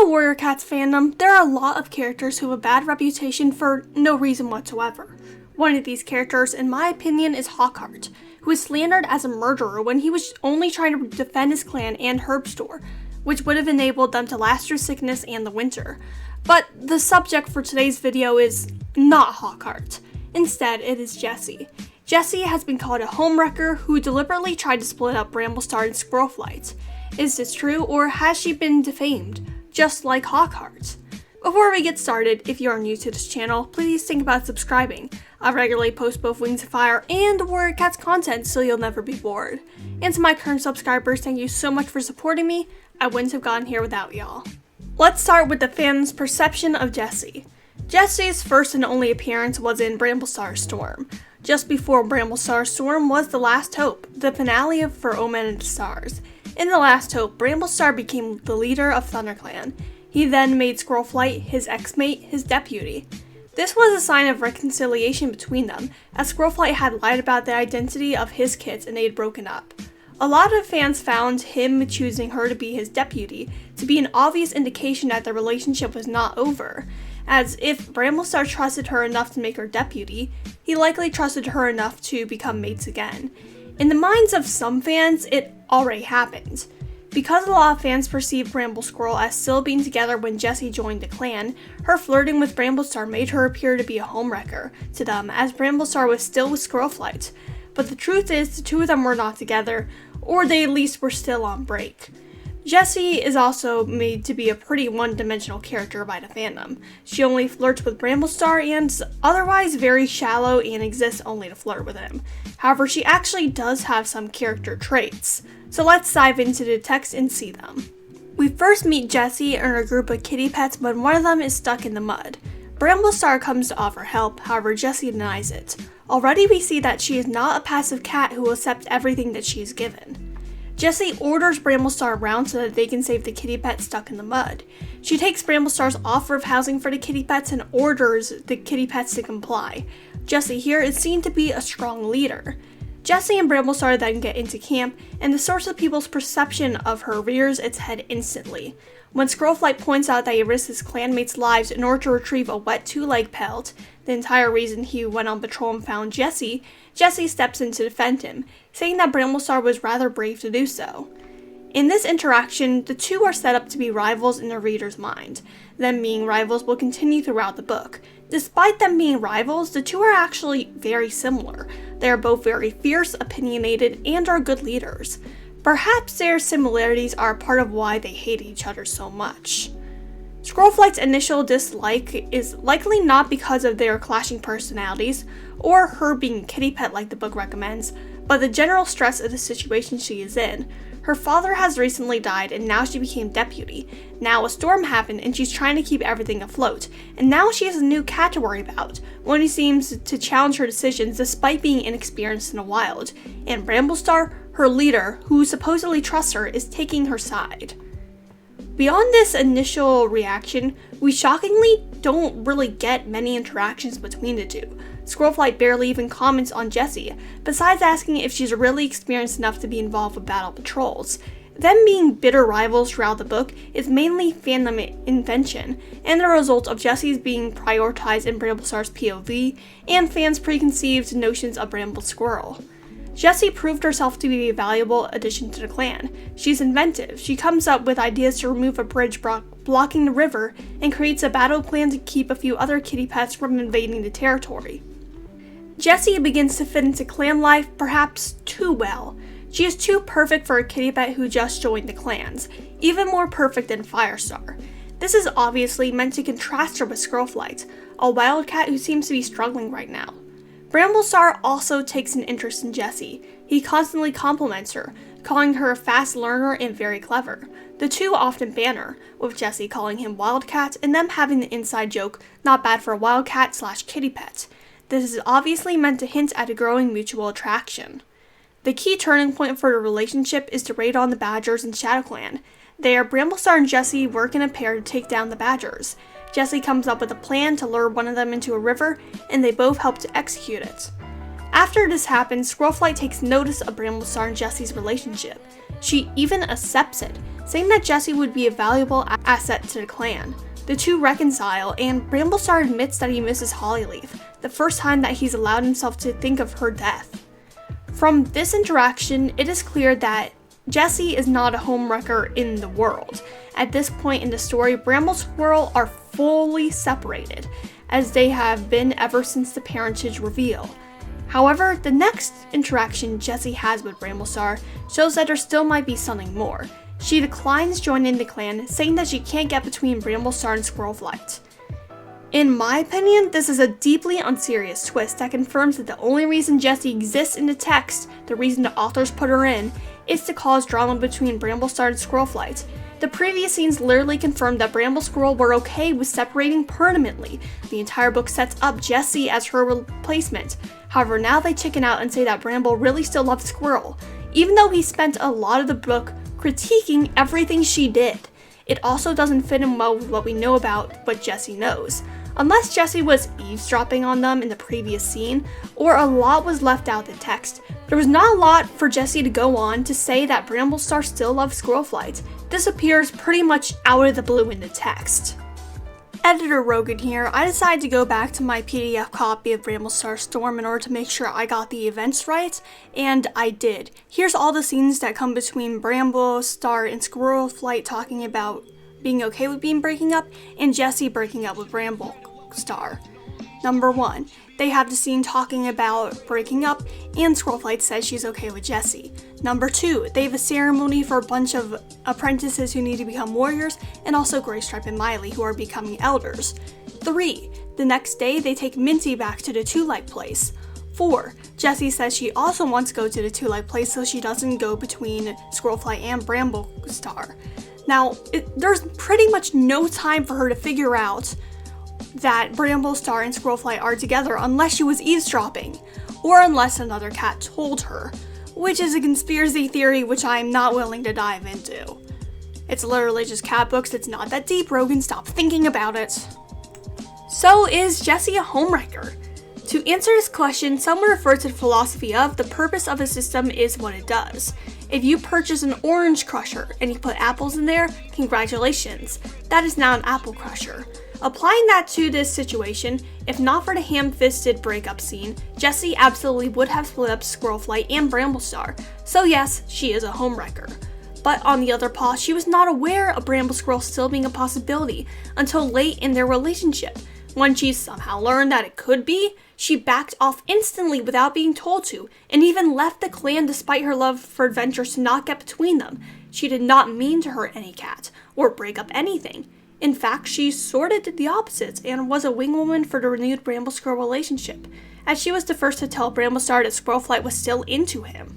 the Warrior Cats fandom, there are a lot of characters who have a bad reputation for no reason whatsoever. One of these characters, in my opinion, is Hawkheart, who is slandered as a murderer when he was only trying to defend his clan and herb store, which would have enabled them to last through sickness and the winter. But the subject for today's video is not Hawkheart. Instead, it is Jessy. Jessy has been called a homewrecker who deliberately tried to split up Bramblestar and Squirrelflight. Is this true, or has she been defamed, just like Hawkheart? Before we get started, if you are new to this channel, please think about subscribing. I regularly post both Wings of Fire and Warrior Cats content, so you'll never be bored. And to my current subscribers, thank you so much for supporting me. I wouldn't have gotten here without y'all. Let's start with the fans' perception of Jessy. Jessy's first and only appearance was in Bramblestar Storm. Just before Bramblestar Storm was The Last Hope, the finale for Omen and the Stars. In The Last Hope, Bramblestar became the leader of ThunderClan. He then made Squirrelflight, his ex-mate, his deputy. This was a sign of reconciliation between them, as Squirrelflight had lied about the identity of his kids and they had broken up. A lot of fans found him choosing her to be his deputy to be an obvious indication that the relationship was not over, as if Bramblestar trusted her enough to make her deputy, he likely trusted her enough to become mates again. In the minds of some fans, it already happened. Because a lot of fans perceived Bramble Squirrel as still being together when Jessy joined the clan, her flirting with Bramblestar made her appear to be a homewrecker to them, as Bramblestar was still with Squirrelflight. But the truth is, the two of them were not together, or they at least were still on break. Jessy is also made to be a pretty one-dimensional character by the fandom. She only flirts with Bramblestar and is otherwise very shallow and exists only to flirt with him. However, she actually does have some character traits. So let's dive into the text and see them. We first meet Jessy and her group of kitty pets when one of them is stuck in the mud. Bramblestar comes to offer help, however Jessy denies it. Already we see that she is not a passive cat who will accept everything that she is given. Jessy orders Bramblestar around so that they can save the kitty pet stuck in the mud. She takes Bramblestar's offer of housing for the kitty pets and orders the kitty pets to comply. Jessy here is seen to be a strong leader. Jessy and Bramblestar then get into camp, and the source of people's perception of her rears its head instantly. When Squirrelflight points out that he risked his clanmates' lives in order to retrieve a wet two-leg pelt, the entire reason he went on patrol and found Jessy, Jessy steps in to defend him, saying that Bramblestar was rather brave to do so. In this interaction, the two are set up to be rivals in the reader's mind. Them being rivals will continue throughout the book. Despite them being rivals, the two are actually very similar. They are both very fierce, opinionated, and are good leaders. Perhaps their similarities are part of why they hate each other so much. Squirrelflight's initial dislike is likely not because of their clashing personalities, or her being a kitty pet like the book recommends, but the general stress of the situation she is in. Her father has recently died and now she became deputy. Now a storm happened and she's trying to keep everything afloat. And now she has a new cat to worry about, one who seems to challenge her decisions despite being inexperienced in the wild. And Bramblestar, her leader, who supposedly trusts her, is taking her side. Beyond this initial reaction, we shockingly don't really get many interactions between the two. Squirrelflight barely even comments on Jessy, besides asking if she's really experienced enough to be involved with battle patrols. Them being bitter rivals throughout the book is mainly fandom invention, and the result of Jessy's being prioritized in Bramblestar's POV, and fans' preconceived notions of Bramble Squirrel. Jessy proved herself to be a valuable addition to the clan. She's inventive. She comes up with ideas to remove a bridge blocking the river, and creates a battle plan to keep a few other kitty pets from invading the territory. Jessy begins to fit into clan life perhaps too well. She is too perfect for a kitty pet who just joined the clans, even more perfect than Firestar. This is obviously meant to contrast her with Squirrelflight, a wildcat who seems to be struggling right now. Bramblestar also takes an interest in Jessy. He constantly compliments her, calling her a fast learner and very clever. The two often banter, with Jessy calling him Wildcat and them having the inside joke, not bad for a wildcat / kitty pet. This is obviously meant to hint at a growing mutual attraction. The key turning point for the relationship is to raid on the Badgers in ShadowClan. There, Bramblestar and Jessy work in a pair to take down the Badgers. Jessy comes up with a plan to lure one of them into a river, and they both help to execute it. After this happens, Squirrelflight takes notice of Bramblestar and Jessy's relationship. She even accepts it, saying that Jessy would be a valuable asset to the clan. The two reconcile, and Bramblestar admits that he misses Hollyleaf, the first time that he's allowed himself to think of her death. From this interaction, it is clear that Jessy is not a homewrecker in the world. At this point in the story, Bramble Squirrel are fully separated, as they have been ever since the parentage reveal. However, the next interaction Jessy has with Bramblestar shows that there still might be something more. She declines joining the clan, saying that she can't get between Bramblestar and Squirrelflight. In my opinion, this is a deeply unserious twist that confirms that the only reason Jessy exists in the text, the reason the authors put her in, is to cause drama between Bramblestar and Squirrelflight. The previous scenes literally confirmed that Bramble Squirrel were okay with separating permanently. The entire book sets up Jessy as her replacement. However, now they chicken out and say that Bramble really still loves Squirrel, even though he spent a lot of the book critiquing everything she did. It also doesn't fit in well with what we know about what Jessy knows. Unless Jessy was eavesdropping on them in the previous scene, or a lot was left out of the text, there was not a lot for Jessy to go on to say that Bramblestar still loves Squirrelflight. This appears pretty much out of the blue in the text. Editor Rogan here. I decided to go back to my PDF copy of Bramblestar Storm in order to make sure I got the events right, and I did. Here's all the scenes that come between Bramblestar and Squirrelflight talking about being okay with breaking up, and Jessy breaking up with Bramblestar. Number 1, they have the scene talking about breaking up, and Squirrelflight says she's okay with Jessy. Number 2, they have a ceremony for a bunch of apprentices who need to become warriors, and also Graystripe and Miley who are becoming elders. 3, the next day they take Minty back to the Two-Light Place. 4, Jessy says she also wants to go to the Two-Light Place so she doesn't go between Squirrelflight and Bramblestar. Now, there's pretty much no time for her to figure out that Bramblestar and Squirrelflight are together unless she was eavesdropping, or unless another cat told her, which is a conspiracy theory which I am not willing to dive into. It's literally just cat books, it's not that deep, Rogan, stop thinking about it. So is Jessy a homewrecker? To answer this question, some would refer to the philosophy of the purpose of a system is what it does. If you purchase an orange crusher and you put apples in there, congratulations, that is now an apple crusher. Applying that to this situation, if not for the ham-fisted breakup scene, Jessy absolutely would have split up Squirrelflight and Bramblestar, so yes, she is a homewrecker. But on the other paw, she was not aware of Bramble Squirrel still being a possibility until late in their relationship. When she somehow learned that it could be, she backed off instantly without being told to, and even left the clan despite her love for adventures to not get between them. She did not mean to hurt any cat, or break up anything. In fact, she sort of did the opposite, and was a wingwoman for the renewed Bramble Squirrel relationship, as she was the first to tell Bramblestar that Squirrelflight was still into him.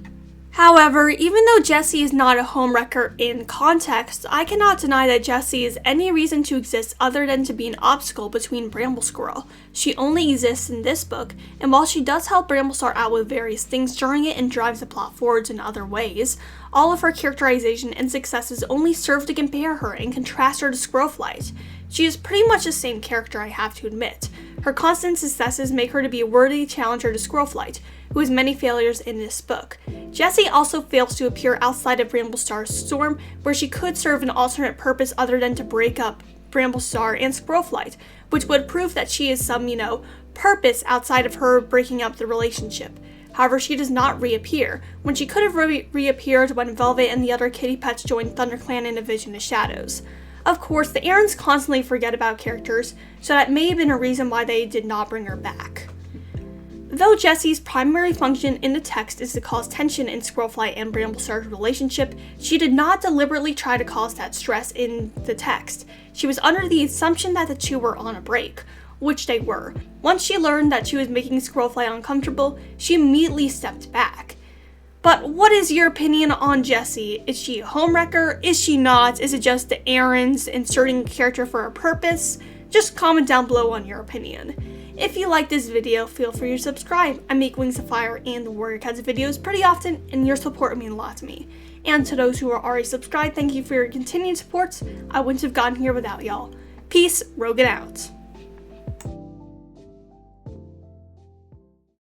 However, even though Jessy is not a homewrecker in context, I cannot deny that Jessy is any reason to exist other than to be an obstacle between Bramble Squirrel. She only exists in this book, and while she does help Bramblestar out with various things during it and drives the plot forwards in other ways, all of her characterization and successes only serve to compare her and contrast her to Squirrelflight. She is pretty much the same character, I have to admit. Her constant successes make her to be a worthy challenger to Squirrelflight, who has many failures in this book. Jessy also fails to appear outside of Bramblestar's Storm, where she could serve an alternate purpose other than to break up Bramblestar and Squirrelflight, which would prove that she is some, purpose outside of her breaking up the relationship. However, she does not reappear, when she could have reappeared when Velvet and the other kitty pets joined ThunderClan in A Vision of Shadows. Of course, the Errands constantly forget about characters, so that may have been a reason why they did not bring her back. Though Jessy's primary function in the text is to cause tension in Squirrelflight and Bramblestar's relationship, she did not deliberately try to cause that stress in the text. She was under the assumption that the two were on a break, which they were. Once she learned that she was making Squirrelflight uncomfortable, she immediately stepped back. But what is your opinion on Jessy? Is she a homewrecker? Is she not? Is it just the Errands inserting a character for a purpose? Just comment down below on your opinion. If you like this video, feel free to subscribe. I make Wings of Fire and the Warrior Cats videos pretty often, and your support would mean a lot to me. And to those who are already subscribed, thank you for your continued support. I wouldn't have gotten here without y'all. Peace, Rogan out.